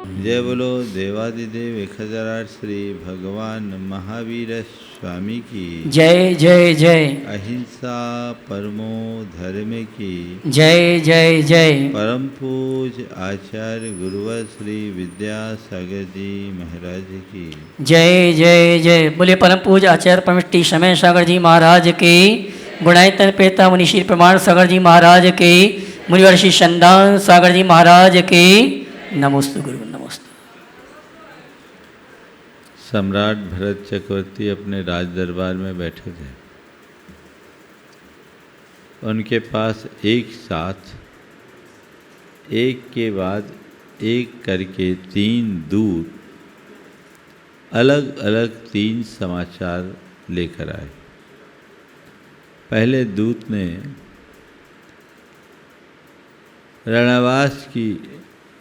जय बोलो देवादिदेव 1008 श्री भगवान महावीर स्वामी की जय जय जय। अहिंसा परमो धर्म की जय जय जय। परम पूज आचार्य गुरुवर श्री विद्यासागर जी महाराज की जय जय जय। बोले परम पूज आचार्य परमष्टि समय सागर जी महाराज के, गुणायतन पेता मुनिशील प्रमाण सागर जी महाराज के, मुनिवर श्री संदान सागर जी महाराज के नमोस्तु गुरु नमोस्तु। सम्राट भरत चक्रवर्ती अपने राज दरबार में बैठे थे। उनके पास एक साथ एक के बाद एक करके 3 दूत अलग अलग 3 समाचार लेकर आए। पहले दूत ने रणवास की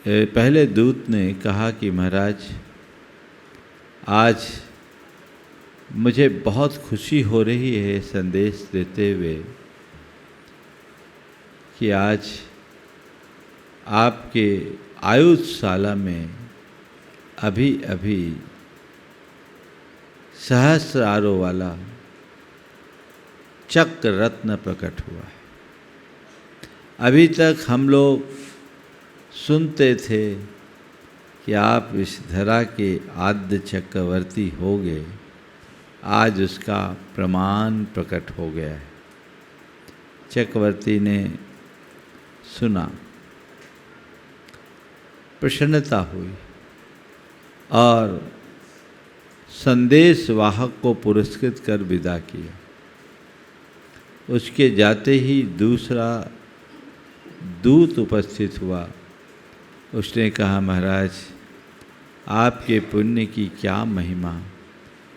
पहले दूत ने कहा कि महाराज, आज मुझे बहुत खुशी हो रही है संदेश देते हुए कि आज आपके आयुधशाला में अभी अभी सहस्रारों वाला चक्र रत्न प्रकट हुआ है। अभी तक हम लोग सुनते थे कि आप इस धरा के आद्य चक्रवर्ती हो गए, आज उसका प्रमाण प्रकट हो गया है। चक्रवर्ती ने सुना, प्रसन्नता हुई और संदेश वाहक को पुरस्कृत कर विदा किया। उसके जाते ही दूसरा दूत उपस्थित हुआ। उसने कहा, महाराज, आपके पुण्य की क्या महिमा,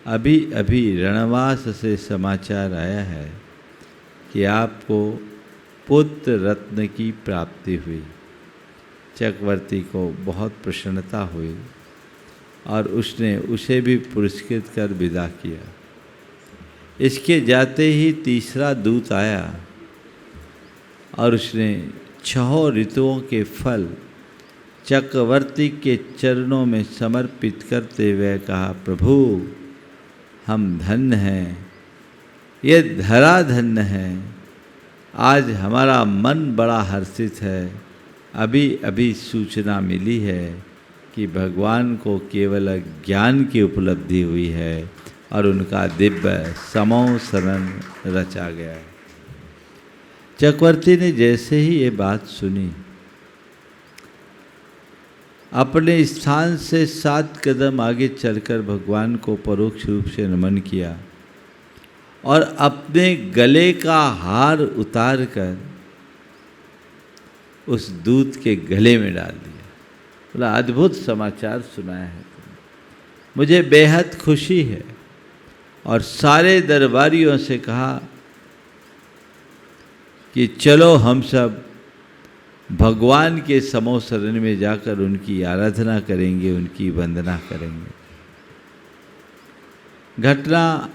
अभी अभी रणवास से समाचार आया है कि आपको पुत्र रत्न की प्राप्ति हुई। चक्रवर्ती को बहुत प्रसन्नता हुई और उसने उसे भी पुरस्कृत कर विदा किया। इसके जाते ही तीसरा दूत आया और उसने 6 ऋतुओं के फल चक्रवर्ती के चरणों में समर्पित करते हुए कहा, प्रभु, हम धन्य हैं, ये धरा धन्य है। आज हमारा मन बड़ा हर्षित है। अभी अभी सूचना मिली है कि भगवान को केवल ज्ञान की उपलब्धि हुई है और उनका दिव्य समो शरण रचा गया है। चक्रवर्ती ने जैसे ही ये बात सुनी, अपने स्थान से 7 कदम आगे चलकर भगवान को परोक्ष रूप से नमन किया और अपने गले का हार उतार कर उस दूत के गले में डाल दिया। बोला, अद्भुत समाचार सुनाया है तुमने, मुझे बेहद खुशी है। और सारे दरबारियों से कहा कि चलो हम सब भगवान के समो शरण में जाकर उनकी आराधना करेंगे, उनकी वंदना करेंगे। घटना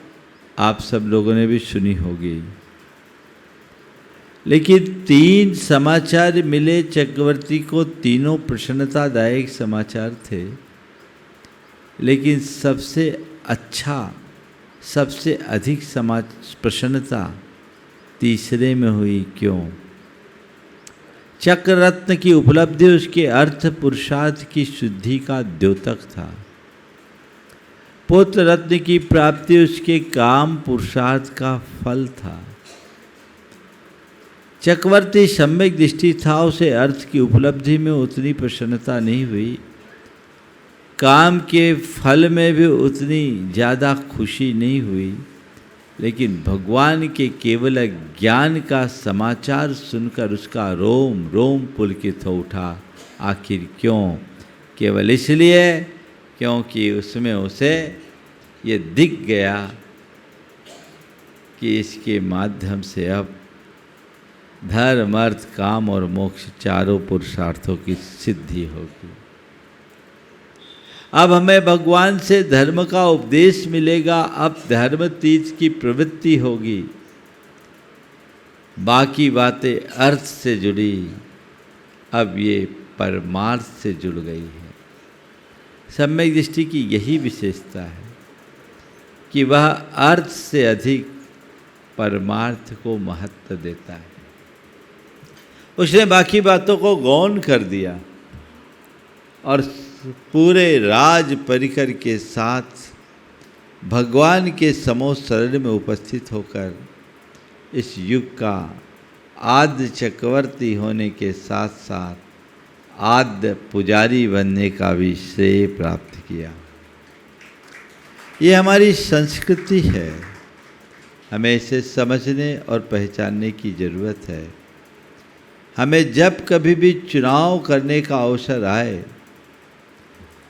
आप सब लोगों ने भी सुनी होगी, लेकिन 3 समाचार मिले चक्रवर्ती को। तीनों प्रसन्नतादायक समाचार थे, लेकिन सबसे अच्छा, सबसे अधिक प्रसन्नता तीसरे में हुई। क्यों? चक्र रत्न की उपलब्धि उसके अर्थ पुरुषार्थ की शुद्धि का द्योतक था। पुत्र रत्न की प्राप्ति उसके काम पुरुषार्थ का फल था। चक्रवर्ती सम्यक दृष्टि था, उसे अर्थ की उपलब्धि में उतनी प्रसन्नता नहीं हुई, काम के फल में भी उतनी ज़्यादा खुशी नहीं हुई, लेकिन भगवान के केवल ज्ञान का समाचार सुनकर उसका रोम रोम पुलकित हो उठा। आखिर क्यों? केवल इसलिए क्योंकि उसमें उसे ये दिख गया कि इसके माध्यम से अब धर्म, अर्थ, काम और मोक्ष चारों पुरुषार्थों की सिद्धि होगी। अब हमें भगवान से धर्म का उपदेश मिलेगा, अब धर्म तीज की प्रवृत्ति होगी। बाकी बातें अर्थ से जुड़ी, अब ये परमार्थ से जुड़ गई है। सम्यक दृष्टि की यही विशेषता है कि वह अर्थ से अधिक परमार्थ को महत्व देता है। उसने बाकी बातों को गौण कर दिया और पूरे राज परिकर के साथ भगवान के समोस शरण में उपस्थित होकर इस युग का आद्य चक्रवर्ती होने के साथ साथ आद्य पुजारी बनने का भी श्रेय प्राप्त किया। ये हमारी संस्कृति है, हमें इसे समझने और पहचानने की ज़रूरत है। हमें जब कभी भी चुनाव करने का अवसर आए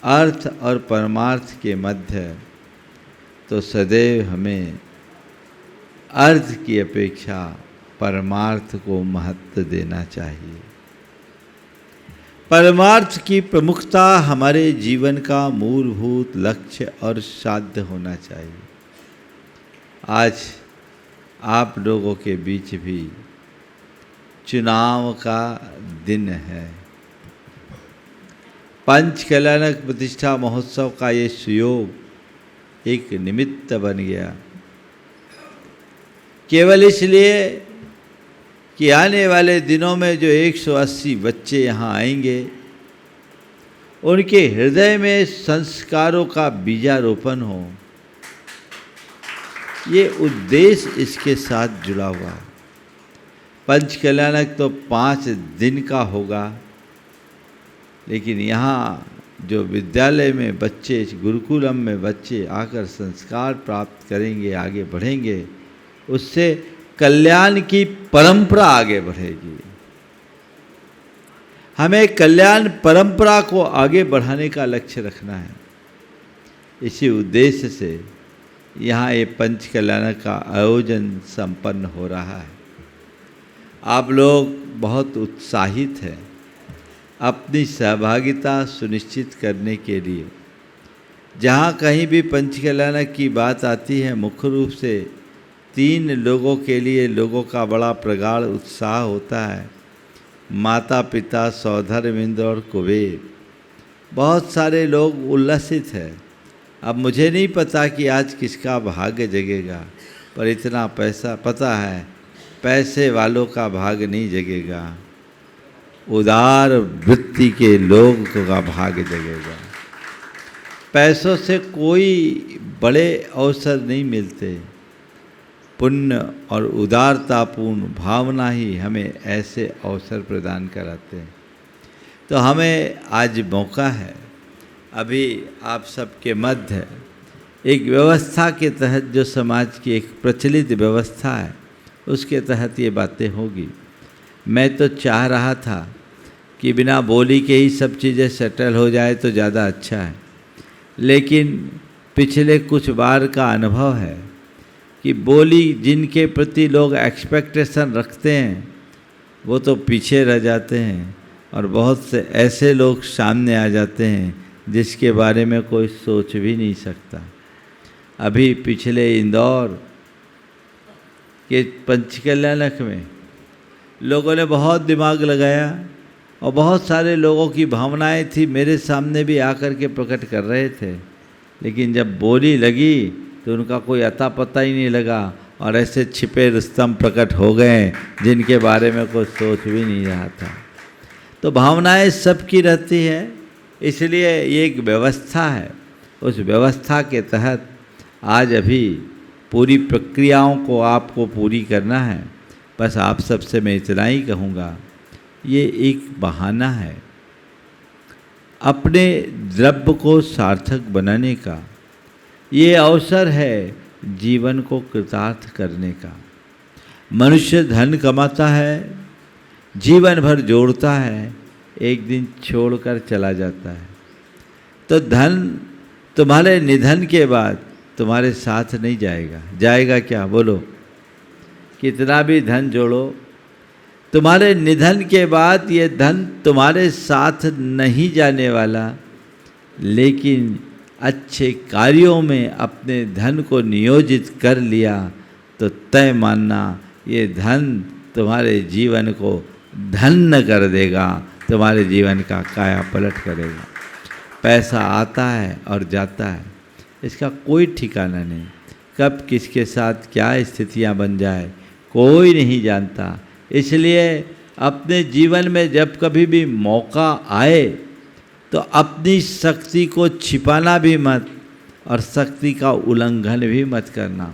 अर्थ और परमार्थ के मध्य, तो सदैव हमें अर्थ की अपेक्षा परमार्थ को महत्व देना चाहिए। परमार्थ की प्रमुखता हमारे जीवन का मूलभूत लक्ष्य और साध्य होना चाहिए। आज आप लोगों के बीच भी चुनाव का दिन है। पंच कल्याणक प्रतिष्ठा महोत्सव का ये सुयोग एक निमित्त बन गया, केवल इसलिए कि आने वाले दिनों में जो 180 बच्चे यहाँ आएंगे उनके हृदय में संस्कारों का बीजारोपण हो। ये उद्देश्य इसके साथ जुड़ा हुआ है। पंच कल्याणक तो 5 दिन का होगा, लेकिन यहाँ जो विद्यालय में बच्चे, गुरुकुलम में बच्चे आकर संस्कार प्राप्त करेंगे, आगे बढ़ेंगे, उससे कल्याण की परंपरा आगे बढ़ेगी। हमें कल्याण परंपरा को आगे बढ़ाने का लक्ष्य रखना है। इसी उद्देश्य से यहाँ ये पंच कल्याण का आयोजन संपन्न हो रहा है। आप लोग बहुत उत्साहित हैं अपनी सहभागिता सुनिश्चित करने के लिए। जहाँ कहीं भी पंच कल्याण की बात आती है, मुख्य रूप से 3 लोगों के लिए लोगों का बड़ा प्रगाढ़ उत्साह होता है, माता पिता, सौधर इंद्र और कुबेर। बहुत सारे लोग उल्लसित हैं। अब मुझे नहीं पता कि आज किसका भाग्य जगेगा, पर इतना पैसा पता है, पैसे वालों का भाग्य नहीं जगेगा, उदार वृत्ति के लोगों का भाग्य जगेगा। पैसों से कोई बड़े अवसर नहीं मिलते, पुण्य और उदारतापूर्ण भावना ही हमें ऐसे अवसर प्रदान कराते हैं। तो हमें आज मौका है, अभी आप सबके मध्य एक व्यवस्था के तहत, जो समाज की एक प्रचलित व्यवस्था है, उसके तहत ये बातें होगी। मैं तो चाह रहा था कि बिना बोली के ही सब चीज़ें सेटल हो जाए तो ज़्यादा अच्छा है, लेकिन पिछले कुछ बार का अनुभव है कि बोली जिनके प्रति लोग एक्सपेक्टेशन रखते हैं वो तो पीछे रह जाते हैं, और बहुत से ऐसे लोग सामने आ जाते हैं जिसके बारे में कोई सोच भी नहीं सकता। अभी पिछले इंदौर के पंच कल्याणक में लोगों ने बहुत दिमाग लगाया और बहुत सारे लोगों की भावनाएं थी, मेरे सामने भी आकर के प्रकट कर रहे थे, लेकिन जब बोली लगी तो उनका कोई अता पता ही नहीं लगा, और ऐसे छिपे रुस्तम प्रकट हो गए जिनके बारे में कोई सोच भी नहीं रहा था। तो भावनाएं सबकी रहती है, इसलिए ये एक व्यवस्था है। उस व्यवस्था के तहत आज अभी पूरी प्रक्रियाओं को आपको पूरी करना है। बस आप सबसे मैं इतना ही कहूँगा, ये एक बहाना है अपने द्रव्य को सार्थक बनाने का। ये अवसर है जीवन को कृतार्थ करने का। मनुष्य धन कमाता है, जीवन भर जोड़ता है, एक दिन छोड़कर चला जाता है। तो धन तुम्हारे निधन के बाद तुम्हारे साथ नहीं जाएगा। जाएगा क्या बोलो? कितना भी धन जोड़ो, तुम्हारे निधन के बाद ये धन तुम्हारे साथ नहीं जाने वाला। लेकिन अच्छे कार्यों में अपने धन को नियोजित कर लिया तो तय मानना ये धन तुम्हारे जीवन को धन्य कर देगा, तुम्हारे जीवन का काया पलट करेगा। पैसा आता है और जाता है, इसका कोई ठिकाना नहीं। कब किसके साथ क्या स्थितियां बन जाए कोई नहीं जानता। इसलिए अपने जीवन में जब कभी भी मौका आए तो अपनी शक्ति को छिपाना भी मत और शक्ति का उल्लंघन भी मत करना।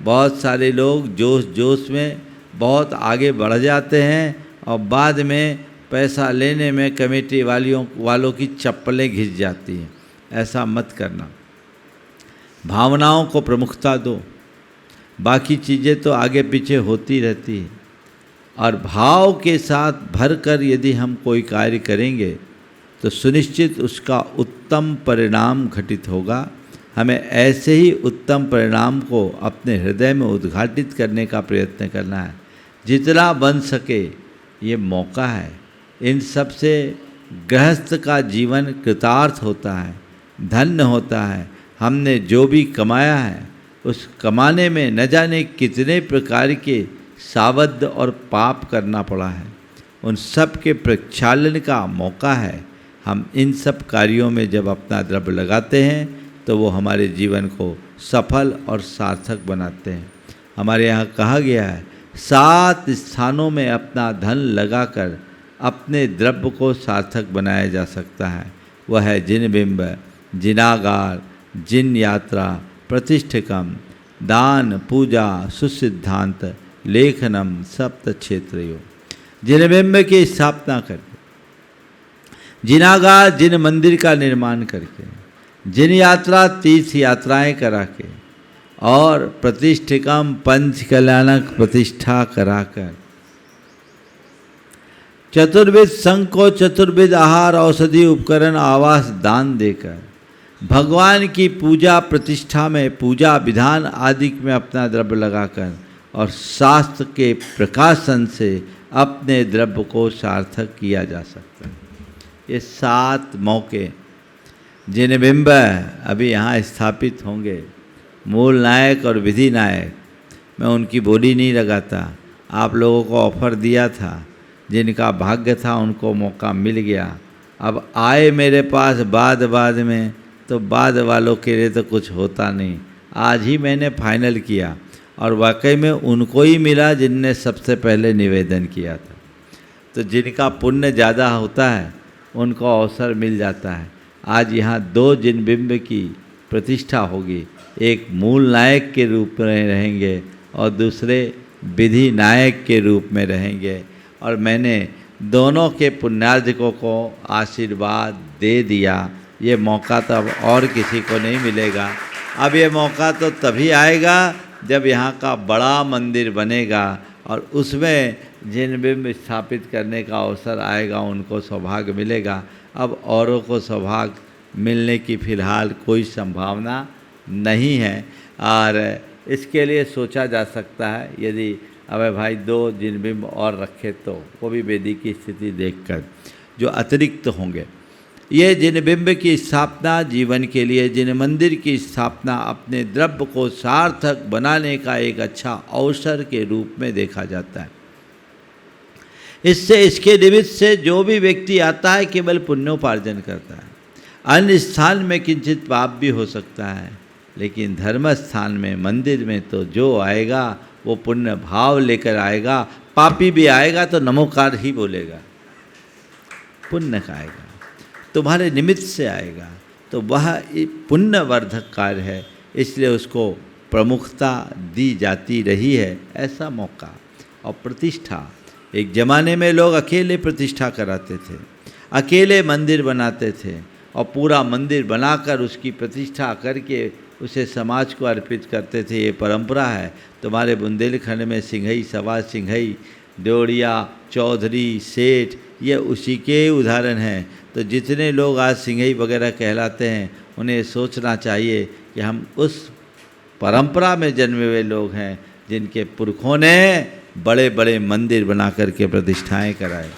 बहुत सारे लोग जोश जोश में बहुत आगे बढ़ जाते हैं और बाद में पैसा लेने में कमेटी वालों की चप्पलें घिस जाती हैं। ऐसा मत करना। भावनाओं को प्रमुखता दो, बाकी चीज़ें तो आगे पीछे होती रहती है। और भाव के साथ भरकर यदि हम कोई कार्य करेंगे तो सुनिश्चित उसका उत्तम परिणाम घटित होगा। हमें ऐसे ही उत्तम परिणाम को अपने हृदय में उद्घाटित करने का प्रयत्न करना है। जितना बन सके ये मौका है। इन सब से गृहस्थ का जीवन कृतार्थ होता है, धन्य होता है। हमने जो भी कमाया है उस कमाने में न जाने कितने प्रकार के सावध और पाप करना पड़ा है, उन सब के प्रक्षालन का मौका है। हम इन सब कार्यों में जब अपना द्रव्य लगाते हैं तो वो हमारे जीवन को सफल और सार्थक बनाते हैं। हमारे यहाँ कहा गया है 7 स्थानों में अपना धन लगाकर अपने द्रव्य को सार्थक बनाया जा सकता है। वह है जिन बिंब, जिनागार, जिन यात्रा, प्रतिष्ठिकम, दान, पूजा, सुसिद्धांत, लेखनम, सप्त क्षेत्रयो। जिन बिंब की स्थापना करके, जिनागार जिन मंदिर का निर्माण करके, जिन यात्रा तीर्थ यात्राएं करा के और प्रतिष्ठिकम पंच कल्याणक प्रतिष्ठा कराकर, चतुर्विध संघ को चतुर्विध आहार, औषधि, उपकरण, आवास दान देकर, भगवान की पूजा प्रतिष्ठा में, पूजा विधान आदि में अपना द्रव्य लगाकर और शास्त्र के प्रकाशन से अपने द्रव्य को सार्थक किया जा सकता है। ये 7 मौके जिन बिंब अभी यहाँ स्थापित होंगे, मूल नायक और विधि नायक, मैं उनकी बोली नहीं लगाता। आप लोगों को ऑफर दिया था, जिनका भाग्य था उनको मौका मिल गया। अब आए मेरे पास बाद में, तो बाद वालों के लिए तो कुछ होता नहीं। आज ही मैंने फाइनल किया और वाकई में उनको ही मिला जिनने सबसे पहले निवेदन किया था। तो जिनका पुण्य ज़्यादा होता है उनको अवसर मिल जाता है। आज यहाँ 2 जिन बिंब की प्रतिष्ठा होगी। एक मूल नायक के रूप में रहेंगे और दूसरे विधि नायक के रूप में रहेंगे। और मैंने दोनों के पुण्यार्जकों को आशीर्वाद दे दिया। ये मौका तो अब और किसी को नहीं मिलेगा। अब ये मौका तो तभी आएगा जब यहाँ का बड़ा मंदिर बनेगा और उसमें जिन बिंब स्थापित करने का अवसर आएगा, उनको सौभाग्य मिलेगा। अब औरों को सौभाग्य मिलने की फ़िलहाल कोई संभावना नहीं है। और इसके लिए सोचा जा सकता है यदि अबे भाई 2 जिन बिंब और रखे तो, वो भी वेदी की स्थिति देखकर, जो अतिरिक्त होंगे। ये जिन बिंब की स्थापना जीवन के लिए, जिन मंदिर की स्थापना अपने द्रव्य को सार्थक बनाने का एक अच्छा अवसर के रूप में देखा जाता है। इससे, इसके निमित्त से जो भी व्यक्ति आता है केवल पुण्योपार्जन करता है। अन्य स्थान में किंचित पाप भी हो सकता है, लेकिन धर्म स्थान में, मंदिर में तो जो आएगा वो पुण्य भाव लेकर आएगा। पापी भी आएगा तो नमोकार ही बोलेगा, पुण्य का आएगा, तुम्हारे निमित्त से आएगा। तो वह पुण्यवर्धक कार्य है, इसलिए उसको प्रमुखता दी जाती रही है। ऐसा मौका और प्रतिष्ठा, एक ज़माने में लोग अकेले प्रतिष्ठा कराते थे, अकेले मंदिर बनाते थे और पूरा मंदिर बनाकर उसकी प्रतिष्ठा करके उसे समाज को अर्पित करते थे। ये परंपरा है। तुम्हारे बुंदेलखंड में सिंघई, सवा सिंघई, ड्योढ़िया, चौधरी, सेठ, ये उसी के उदाहरण हैं। तो जितने लोग आज सिंघई वगैरह कहलाते हैं, उन्हें सोचना चाहिए कि हम उस परंपरा में जन्मे हुए लोग हैं जिनके पुरखों ने बड़े बड़े मंदिर बना करके प्रतिष्ठाएं कराए।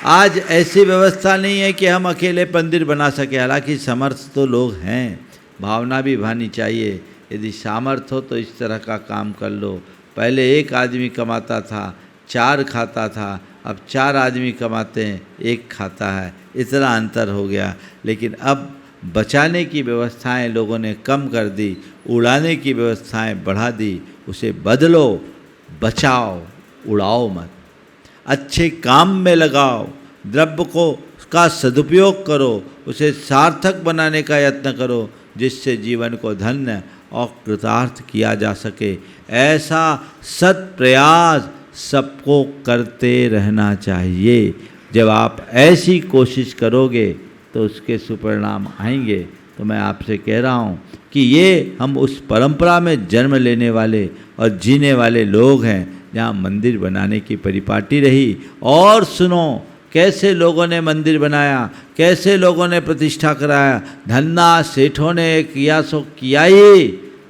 आज ऐसी व्यवस्था नहीं है कि हम अकेले मंदिर बना सके। हालांकि समर्थ तो लोग हैं, भावना भी भानी चाहिए। यदि सामर्थ्य हो तो इस तरह का काम कर लो। पहले एक आदमी कमाता था, 4 खाता था, अब 4 आदमी कमाते हैं, एक खाता है, इतना अंतर हो गया। लेकिन अब बचाने की व्यवस्थाएं लोगों ने कम कर दी, उड़ाने की व्यवस्थाएं बढ़ा दी। उसे बदलो, बचाओ, उड़ाओ मत। अच्छे काम में लगाओ, द्रव्य को का सदुपयोग करो, उसे सार्थक बनाने का यत्न करो, जिससे जीवन को धन्य और कृतार्थ किया जा सके। ऐसा सत प्रयास सबको करते रहना चाहिए। जब आप ऐसी कोशिश करोगे तो उसके सुपरिणाम आएंगे। तो मैं आपसे कह रहा हूँ कि ये हम उस परंपरा में जन्म लेने वाले और जीने वाले लोग हैं जहाँ मंदिर बनाने की परिपाटी रही। और सुनो, कैसे लोगों ने मंदिर बनाया, कैसे लोगों ने प्रतिष्ठा कराया। धन्ना सेठों ने किया सो किया ही,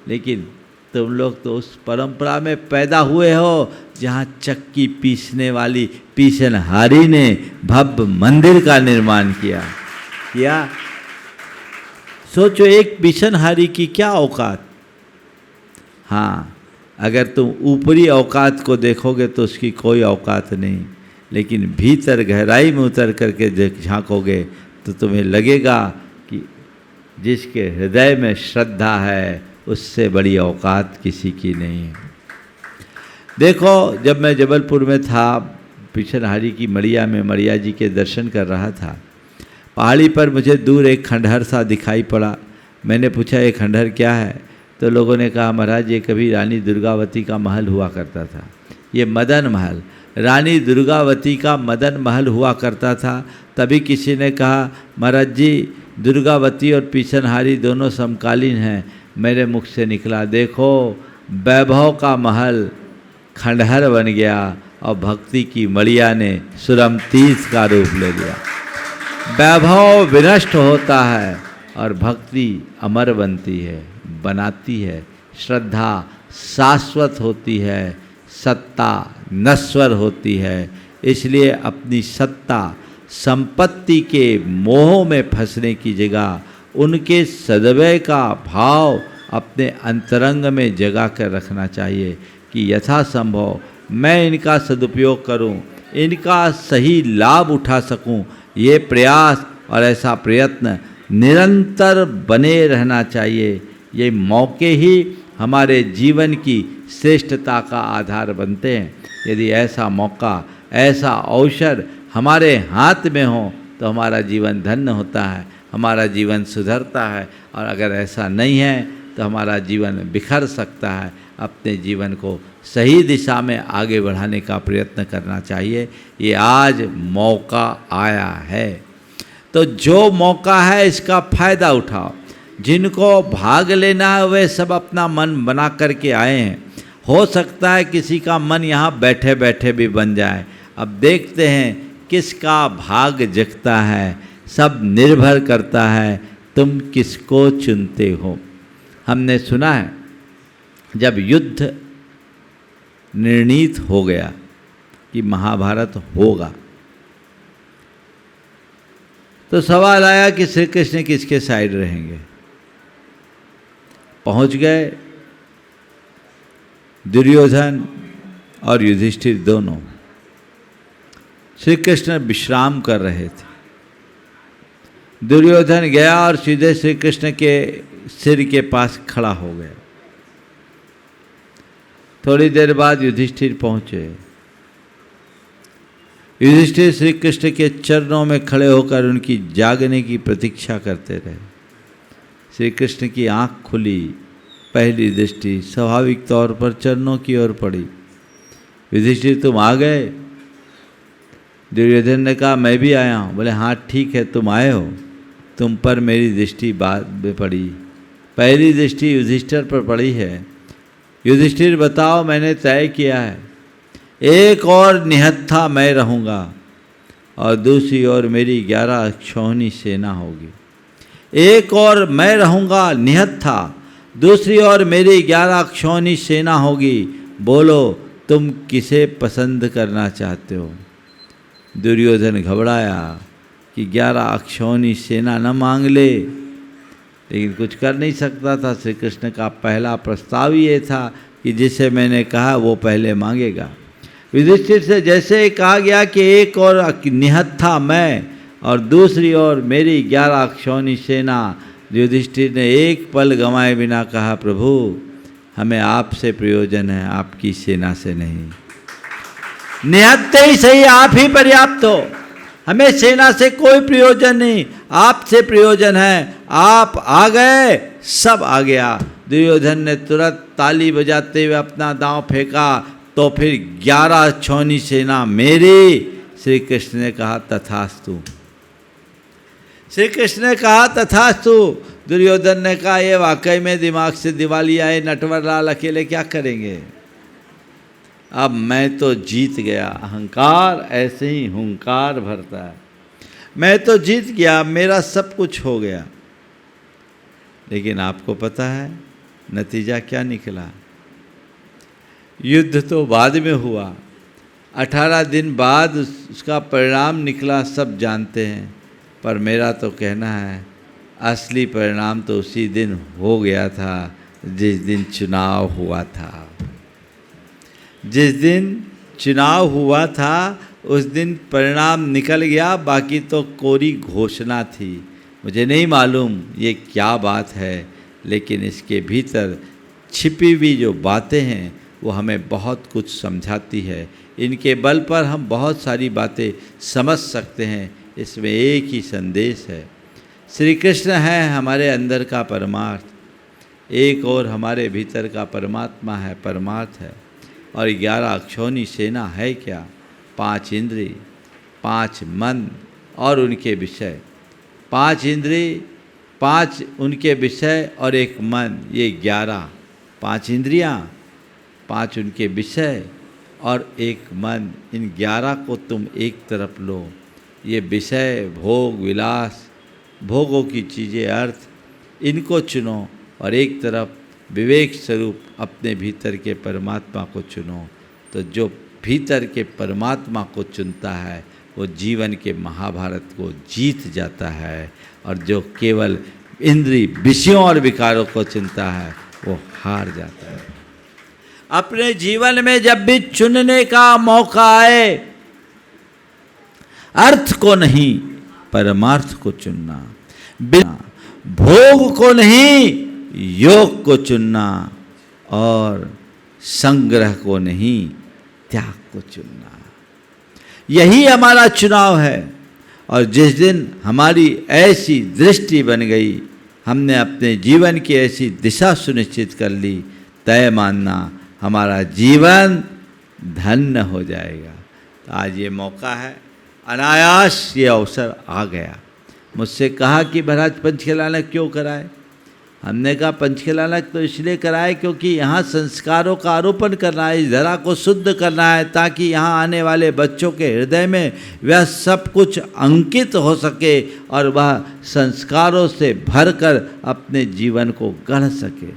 लेकिन तुम लोग तो उस परंपरा में पैदा हुए हो जहाँ चक्की पीसने वाली पीसनहारी ने भव्य मंदिर का निर्माण किया। सोचो, एक पीसनहारी की क्या औकात। हाँ, अगर तुम ऊपरी औकात को देखोगे तो उसकी कोई औकात नहीं, लेकिन भीतर गहराई में उतर करके झांकोगे तो तुम्हें लगेगा कि जिसके हृदय में श्रद्धा है उससे बड़ी औकात किसी की नहीं है। देखो, जब मैं जबलपुर में था, पिछनहारी की मड़िया में मड़िया जी के दर्शन कर रहा था, पहाड़ी पर मुझे दूर एक खंडहर सा दिखाई पड़ा। मैंने पूछा, ये खंडहर क्या है? तो लोगों ने कहा, महाराज ये कभी रानी दुर्गावती का महल हुआ करता था। ये मदन महल, रानी दुर्गावती का मदन महल हुआ करता था। तभी किसी ने कहा, महाराज जी दुर्गावती और पिछनहारी दोनों समकालीन हैं। मेरे मुख से निकला, देखो वैभव का महल खंडहर बन गया और भक्ति की मड़िया ने सुरमतीर्थ का रूप ले लिया। वैभव विनष्ट होता है और भक्ति अमर बनती है, बनाती है। श्रद्धा शाश्वत होती है, सत्ता नश्वर होती है। इसलिए अपनी सत्ता संपत्ति के मोह में फंसने की जगह उनके सदव्य का भाव अपने अंतरंग में जगा कर रखना चाहिए कि यथासंभव मैं इनका सदुपयोग करूं, इनका सही लाभ उठा सकूं। ये प्रयास और ऐसा प्रयत्न निरंतर बने रहना चाहिए। ये मौके ही हमारे जीवन की श्रेष्ठता का आधार बनते हैं। यदि ऐसा मौका, ऐसा अवसर हमारे हाथ में हो तो हमारा जीवन धन्य होता है, हमारा जीवन सुधरता है। और अगर ऐसा नहीं है तो हमारा जीवन बिखर सकता है। अपने जीवन को सही दिशा में आगे बढ़ाने का प्रयत्न करना चाहिए। ये आज मौका आया है, तो जो मौका है इसका फ़ायदा उठाओ। जिनको भाग लेना है वे सब अपना मन बना करके आए हैं। हो सकता है किसी का मन यहाँ बैठे बैठे भी बन जाए। अब देखते हैं किसका भाग जगता है। सब निर्भर करता है तुम किसको चुनते हो। हमने सुना है जब युद्ध निर्णीत हो गया कि महाभारत होगा, तो सवाल आया कि श्री कृष्ण किसके साइड रहेंगे। पहुंच गए दुर्योधन और युधिष्ठिर दोनों। श्री कृष्ण विश्राम कर रहे थे। दुर्योधन गया और सीधे श्री कृष्ण के सिर के पास खड़ा हो गया। थोड़ी देर बाद युधिष्ठिर पहुंचे। युधिष्ठिर श्री कृष्ण के चरणों में खड़े होकर उनकी जागने की प्रतीक्षा करते रहे। श्री कृष्ण की आंख खुली। पहली दृष्टि स्वाभाविक तौर पर चरणों की ओर पड़ी। युधिष्ठिर तुम आ गए? दुर्योधन ने कहा मैं भी आया हूँ। बोले हाँ ठीक है, तुम आए हो, तुम पर मेरी दृष्टि बाद में पड़ी। पहली दृष्टि युधिष्ठिर पर पड़ी है। युधिष्ठिर बताओ, मैंने तय किया है, एक और निहत्था मैं रहूँगा और दूसरी ओर मेरी 11 अक्षौहिणी सेना होगी। एक और मैं रहूँगा निहत्था, दूसरी ओर मेरी 11 अक्षौहिणी सेना होगी। बोलो तुम किसे पसंद करना चाहते हो? दुर्योधन घबराया कि 11 अक्षौहिणी सेना न मांग ले, लेकिन कुछ कर नहीं सकता था। श्री कृष्ण का पहला प्रस्ताव ये था कि जिसे मैंने कहा वो पहले मांगेगा। युधिष्ठिर से जैसे कहा गया कि एक और निहत था मैं और दूसरी ओर मेरी 11 अक्षौणी सेना, युधिष्ठिर ने एक पल गंवाए बिना कहा, प्रभु हमें आपसे प्रयोजन है, आपकी सेना से नहीं। निहत्ते ही सही, आप ही पर्याप्त हो, हमें सेना से कोई प्रयोजन नहीं, आपसे प्रयोजन है। आप आ गए, सब आ गया। दुर्योधन ने तुरंत ताली बजाते हुए अपना दांव फेंका, तो फिर 11 अक्षौणी सेना मेरी। श्री कृष्ण ने कहा तथास्तु। श्री कृष्ण ने कहा तथास्तु। दुर्योधन ने कहा ये वाकई में दिमाग से दिवाली आए, नटवर लाल अकेले क्या करेंगे, अब मैं तो जीत गया। अहंकार ऐसे ही हुंकार भरता है, मैं तो जीत गया, मेरा सब कुछ हो गया। लेकिन आपको पता है नतीजा क्या निकला? युद्ध तो बाद में हुआ, 18 दिन बाद उसका परिणाम निकला, सब जानते हैं। पर मेरा तो कहना है असली परिणाम तो उसी दिन हो गया था जिस दिन चुनाव हुआ था। जिस दिन चुनाव हुआ था उस दिन परिणाम निकल गया, बाकी तो कोरी घोषणा थी। मुझे नहीं मालूम ये क्या बात है, लेकिन इसके भीतर छिपी हुई जो बातें हैं वो हमें बहुत कुछ समझाती है। इनके बल पर हम बहुत सारी बातें समझ सकते हैं। इसमें एक ही संदेश है, श्री कृष्ण है हमारे अंदर का परमार्थ, एक और हमारे भीतर का परमात्मा है, परमार्थ है। और 11 अक्षौणी सेना है क्या? 5 इंद्रिय, 5 मन और उनके विषय। 5 इंद्रिय, 5 उनके विषय और 1 मन, ये 11। 5 इंद्रियां, 5 उनके विषय और 1 मन, इन 11 को तुम एक तरफ लो। ये विषय, भोग, विलास, भोगों की चीज़ें, अर्थ, इनको चुनो और एक तरफ विवेक स्वरूप अपने भीतर के परमात्मा को चुनो। तो जो भीतर के परमात्मा को चुनता है वो जीवन के महाभारत को जीत जाता है, और जो केवल इंद्रिय, विषयों और विकारों को चुनता है वो हार जाता है। अपने जीवन में जब भी चुनने का मौका आए, अर्थ को नहीं परमार्थ को चुनना, बिना भोग को नहीं योग को चुनना, और संग्रह को नहीं त्याग को चुनना, यही हमारा चुनाव है। और जिस दिन हमारी ऐसी दृष्टि बन गई, हमने अपने जीवन की ऐसी दिशा सुनिश्चित कर ली, तय मानना हमारा जीवन धन्य हो जाएगा। तो आज ये मौका है, अनायास ये अवसर आ गया। मुझसे कहा कि महाराज पंचकलानक क्यों कराए? हमने कहा पंचकलानक तो इसलिए कराए क्योंकि यहाँ संस्कारों का आरोपण करना है, इस धरा को शुद्ध करना है, ताकि यहाँ आने वाले बच्चों के हृदय में वह सब कुछ अंकित हो सके और वह संस्कारों से भरकर अपने जीवन को गढ़ सके।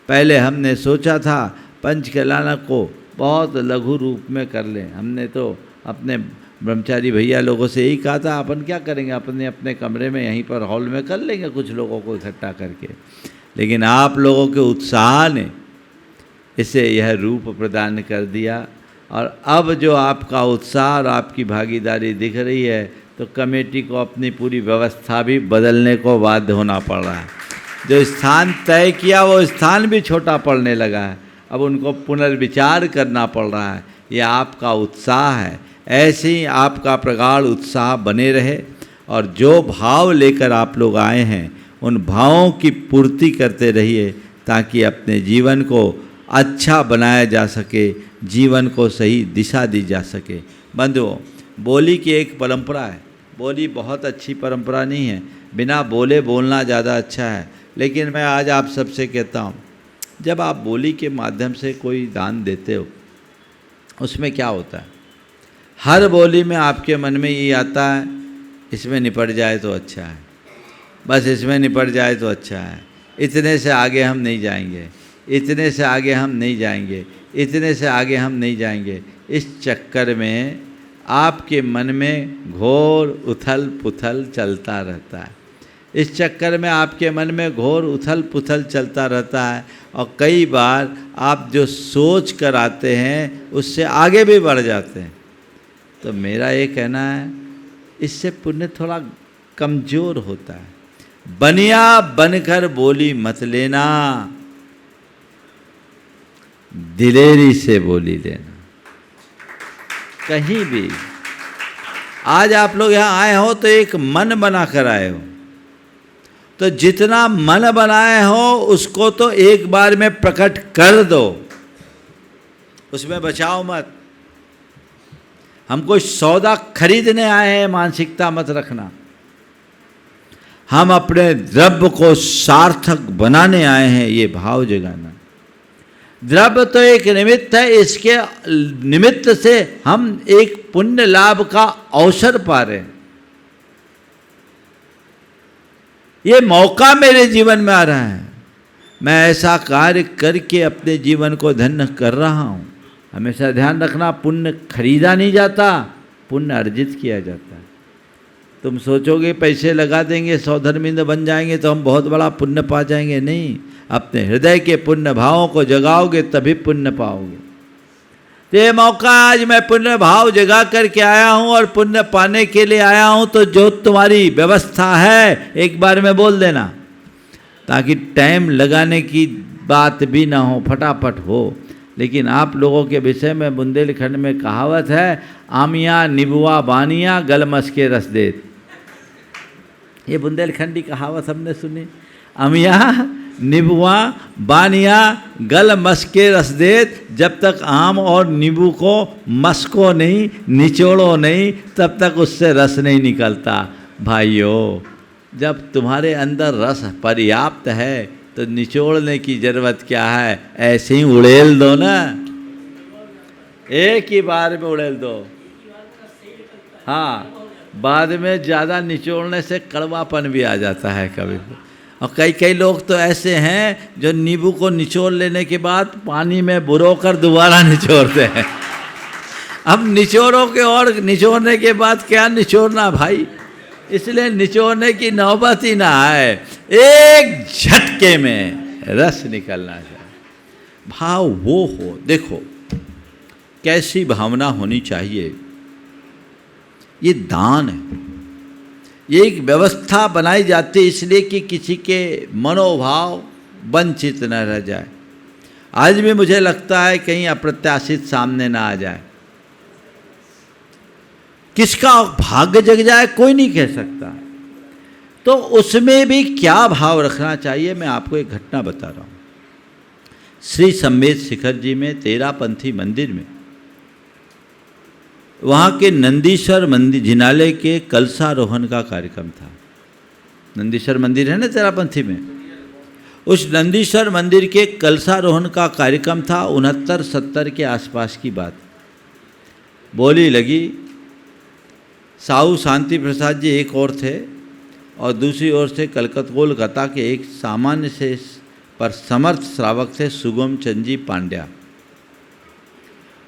पहले हमने सोचा था पंचकलानक को बहुत लघु रूप में कर लें। हमने तो अपने ब्रह्मचारी भैया लोगों से यही कहा था, अपन क्या करेंगे, अपने अपने कमरे में यहीं पर हॉल में कर लेंगे कुछ लोगों को इकट्ठा करके। लेकिन आप लोगों के उत्साह ने इसे यह रूप प्रदान कर दिया, और अब जो आपका उत्साह और आपकी भागीदारी दिख रही है, तो कमेटी को अपनी पूरी व्यवस्था भी बदलने को बाध्य होना पड़ रहा है। जो स्थान तय किया वो स्थान भी छोटा पड़ने लगा है, अब उनको पुनर्विचार करना पड़ रहा है। ये आपका उत्साह है, ऐसे ही आपका प्रगाढ़ उत्साह बने रहे, और जो भाव लेकर आप लोग आए हैं उन भावों की पूर्ति करते रहिए, ताकि अपने जीवन को अच्छा बनाया जा सके, जीवन को सही दिशा दी जा सके। बंधुओं, बोली की एक परंपरा है, बोली बहुत अच्छी परंपरा नहीं है, बिना बोले बोलना ज़्यादा अच्छा है। लेकिन मैं आज आप सबसे कहता हूँ, जब आप बोली के माध्यम से कोई दान देते हो, उसमें क्या होता है? हर बोली में आपके मन में ये आता है, इसमें निपट जाए तो अच्छा है, बस इसमें निपट जाए तो अच्छा है, इतने से आगे हम नहीं जाएंगे, इतने से आगे हम नहीं जाएंगे, इतने से आगे हम नहीं जाएंगे। इस चक्कर में आपके मन में घोर उथल पुथल चलता रहता है। इस चक्कर में आपके मन में घोर उथल पुथल चलता रहता है और कई बार आप जो सोच कर आते हैं उससे आगे भी बढ़ जाते हैं। तो मेरा ये कहना है, इससे पुण्य थोड़ा कमज़ोर होता है। बनिया बनकर बोली मत लेना, दिलेरी से बोली लेना। कहीं भी आज आप लोग यहाँ आए हो तो एक मन बना कर आए हो, तो जितना मन बनाए हो उसको तो एक बार में प्रकट कर दो, उसमें बचाओ मत। हम कोई सौदा खरीदने आए हैं मानसिकता मत रखना। हम अपने द्रव्य को सार्थक बनाने आए हैं, ये भाव जगाना। द्रव्य तो एक निमित्त है, इसके निमित्त से हम एक पुण्य लाभ का अवसर पा रहे हैं। ये मौका मेरे जीवन में आ रहा है, मैं ऐसा कार्य करके अपने जीवन को धन्य कर रहा हूँ। हमेशा ध्यान रखना, पुण्य खरीदा नहीं जाता, पुण्य अर्जित किया जाता है। तुम सोचोगे पैसे लगा देंगे सौधर्मिंद बन जाएंगे तो हम बहुत बड़ा पुण्य पा जाएंगे, नहीं। अपने हृदय के पुण्य भावों को जगाओगे तभी पुण्य पाओगे। तो ये मौका आज मैं पुण्य भाव जगा करके आया हूँ और पुण्य पाने के लिए आया हूँ। तो जो तुम्हारी व्यवस्था है एक बार में बोल देना, ताकि टाइम लगाने की बात भी ना हो, फटाफट हो। लेकिन आप लोगों के विषय में बुंदेलखंड में कहावत है, आमिया निबुआ बानिया गल मस्के रस देत। ये बुंदेलखंडी कहावत हमने सुनी। अमिया नींबुआ बानिया गल मस्के रस देत। जब तक आम और नींबू को मस्को नहीं, निचोड़ो नहीं, तब तक उससे रस नहीं निकलता। भाइयों, जब तुम्हारे अंदर रस पर्याप्त है तो निचोड़ने की जरूरत क्या है, ऐसे ही उड़ेल दो ना, एक ही बार में उड़ेल दो। हाँ, बाद में ज़्यादा निचोड़ने से कड़वापन भी आ जाता है कभी। और कई लोग तो ऐसे हैं जो नींबू को निचोड़ लेने के बाद पानी में बुरो कर दोबारा निचोड़ते हैं। अब निचोड़ोगे और निचोड़ने के बाद क्या निचोड़ना भाई, इसलिए निचोड़ने की नौबत ही ना आए, एक झटके में रस निकलना चाहिए। भाव वो हो, देखो कैसी भावना होनी चाहिए। ये दान है, ये एक व्यवस्था बनाई जाती है इसलिए कि किसी के मनोभाव वंचित न रह जाए। आज भी मुझे लगता है कहीं अप्रत्याशित सामने ना आ जाए, किसका भाग्य जग जाए कोई नहीं कह सकता। तो उसमें भी क्या भाव रखना चाहिए, मैं आपको एक घटना बता रहा हूँ। श्री संवेद शिखर जी में तेरापंथी मंदिर में, वहाँ के नंदीश्वर मंदिर जिनालय के कलशारोहण का कार्यक्रम था। नंदीश्वर मंदिर है ना तेरापंथी में, उस नंदीश्वर मंदिर के कलशारोहण का कार्यक्रम था। 69-70 के आसपास की बात। बोली लगी, साहू शांति प्रसाद जी एक और थे और दूसरी ओर से कोलकाता के एक सामान्य से पर समर्थ श्रावक थे सुगम चंद जी पांड्या।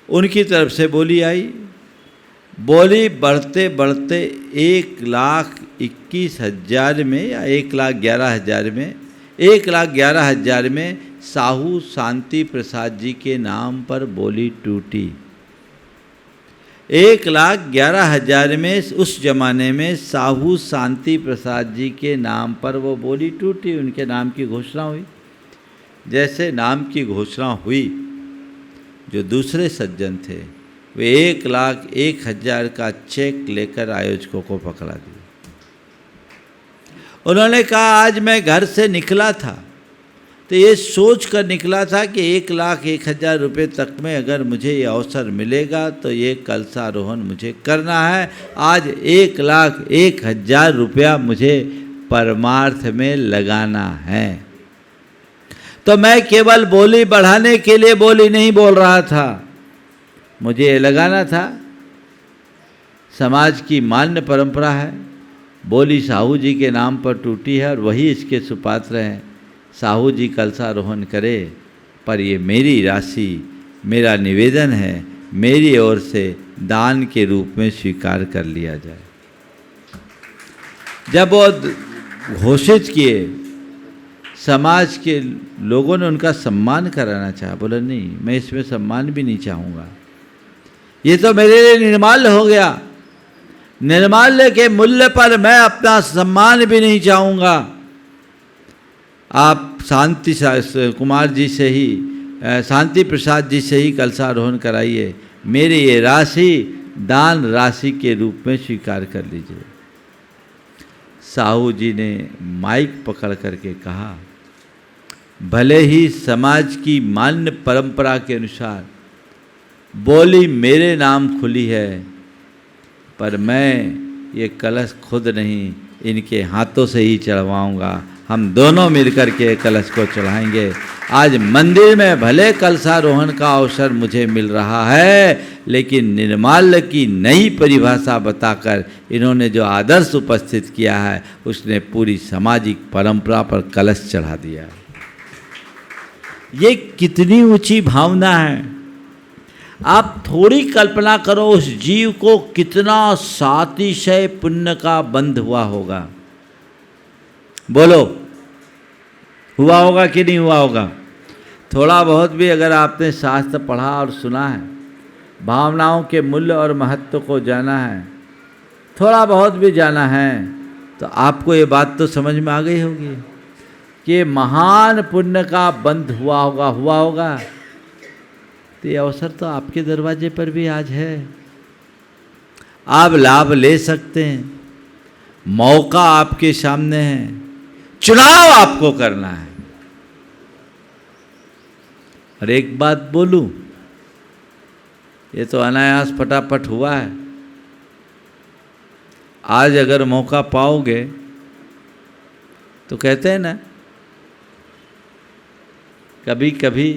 उनकी तरफ से बोली आई। बोली बढ़ते बढ़ते 1,21,000 में या 1,11,000 में, 1,11,000 में साहू शांति प्रसाद जी के नाम पर बोली टूटी। 1,11,000 में उस जमाने में साहू शांति प्रसाद जी के नाम पर वो बोली टूटी, उनके नाम की घोषणा हुई। जैसे नाम की घोषणा हुई, जो दूसरे सज्जन थे वे 1,01,000 का चेक लेकर आयोजकों को पकड़ा दिया। उन्होंने कहा, आज मैं घर से निकला था तो ये सोच कर निकला था कि 1,01,000 रुपये तक में अगर मुझे ये अवसर मिलेगा तो ये कलशारोहण मुझे करना है। आज 1,01,000 रुपया मुझे परमार्थ में लगाना है। तो मैं केवल बोली बढ़ाने के लिए बोली नहीं बोल रहा था, मुझे ये लगाना था। समाज की मान्य परंपरा है, बोली साहू जी के नाम पर टूटी है और वही इसके सुपात्र हैं। साहू जी कलशारोहण करे, पर ये मेरी राशि, मेरा निवेदन है, मेरी ओर से दान के रूप में स्वीकार कर लिया जाए। जब वो घोषित किए, समाज के लोगों ने उनका सम्मान कराना चाहा। बोला नहीं, मैं इसमें सम्मान भी नहीं चाहूँगा, ये तो मेरे लिए निर्माल्य हो गया, निर्माल्य के मूल्य पर मैं अपना सम्मान भी नहीं चाहूँगा। आप शांति कुमार जी से ही, शांति प्रसाद जी से ही कलशारोहण कराइए, मेरी ये राशि दान राशि के रूप में स्वीकार कर लीजिए। साहू जी ने माइक पकड़ करके कहा, भले ही समाज की मान्य परंपरा के अनुसार बोली मेरे नाम खुली है, पर मैं ये कलश खुद नहीं, इनके हाथों से ही चढ़वाऊंगा। हम दोनों मिलकर के कलश को चढ़ाएंगे। आज मंदिर में भले कलशारोहण का अवसर मुझे मिल रहा है, लेकिन निर्माल्य की नई परिभाषा बताकर इन्होंने जो आदर्श उपस्थित किया है, उसने पूरी सामाजिक परंपरा पर कलश चढ़ा दिया। ये कितनी ऊंची भावना है। आप थोड़ी कल्पना करो, उस जीव को कितना सातिशय पुण्य का बंध हुआ होगा। बोलो, हुआ होगा कि नहीं हुआ होगा? थोड़ा बहुत भी अगर आपने शास्त्र पढ़ा और सुना है, भावनाओं के मूल्य और महत्व को जाना है, थोड़ा बहुत भी जाना है, तो आपको ये बात तो समझ में आ गई होगी कि महान पुण्य का बंध हुआ होगा। तो ये अवसर तो आपके दरवाजे पर भी आज है, आप लाभ ले सकते हैं। मौका आपके सामने है, चुनाव आपको करना है। और एक बात बोलूं, ये तो अनायास फटाफट हुआ है। आज अगर मौका पाओगे तो कहते हैं ना, कभी कभी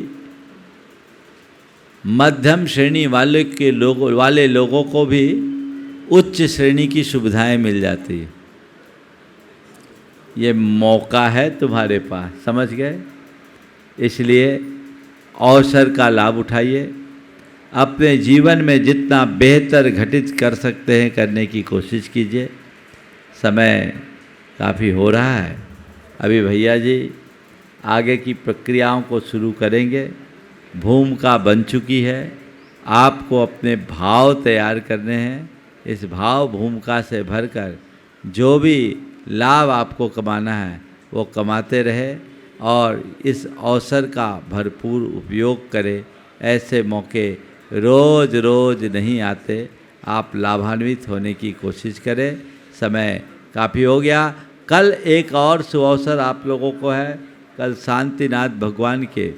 मध्यम श्रेणी वाले लोगों को भी उच्च श्रेणी की सुविधाएं मिल जाती है। ये मौका है तुम्हारे पास, समझ गए? इसलिए अवसर का लाभ उठाइए। अपने जीवन में जितना बेहतर घटित कर सकते हैं करने की कोशिश कीजिए। समय काफ़ी हो रहा है, अभी भैया जी आगे की प्रक्रियाओं को शुरू करेंगे। भूमिका बन चुकी है, आपको अपने भाव तैयार करने हैं। इस भाव भूमिका से भरकर जो भी लाभ आपको कमाना है वो कमाते रहे और इस अवसर का भरपूर उपयोग करें। ऐसे मौके रोज़ रोज़ नहीं आते, आप लाभान्वित होने की कोशिश करें। समय काफ़ी हो गया। कल एक और सुअवसर आप लोगों को है। कल शांतिनाथ भगवान के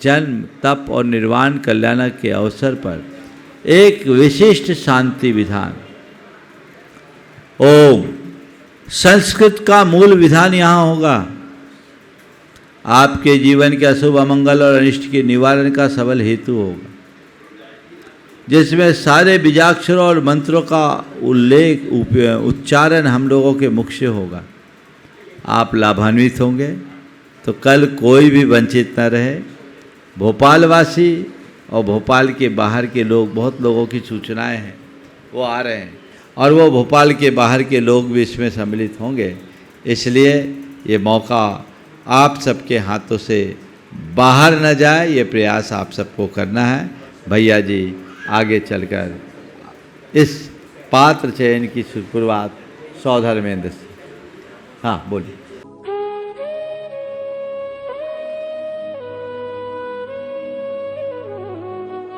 जन्म, तप और निर्वाण कल्याण के अवसर पर एक विशिष्ट शांति विधान, ओम संस्कृत का मूल विधान यहाँ होगा। आपके जीवन के अशुभ अमंगल और अनिष्ट के निवारण का सबल हेतु होगा, जिसमें सारे बीजाक्षरों और मंत्रों का उच्चारण हम लोगों के मुख से होगा। आप लाभान्वित होंगे, तो कल कोई भी वंचित न रहे। भोपाल वासी और भोपाल के बाहर के लोग, बहुत लोगों की सूचनाएं हैं, वो आ रहे हैं और वो भोपाल के बाहर के लोग भी इसमें सम्मिलित होंगे। इसलिए ये मौका आप सबके हाथों से बाहर न जाए, ये प्रयास आप सबको करना है। भैया जी आगे चलकर इस पात्र चयन की शुरुआत सौधर्मेंद्र से। हाँ बोलिए।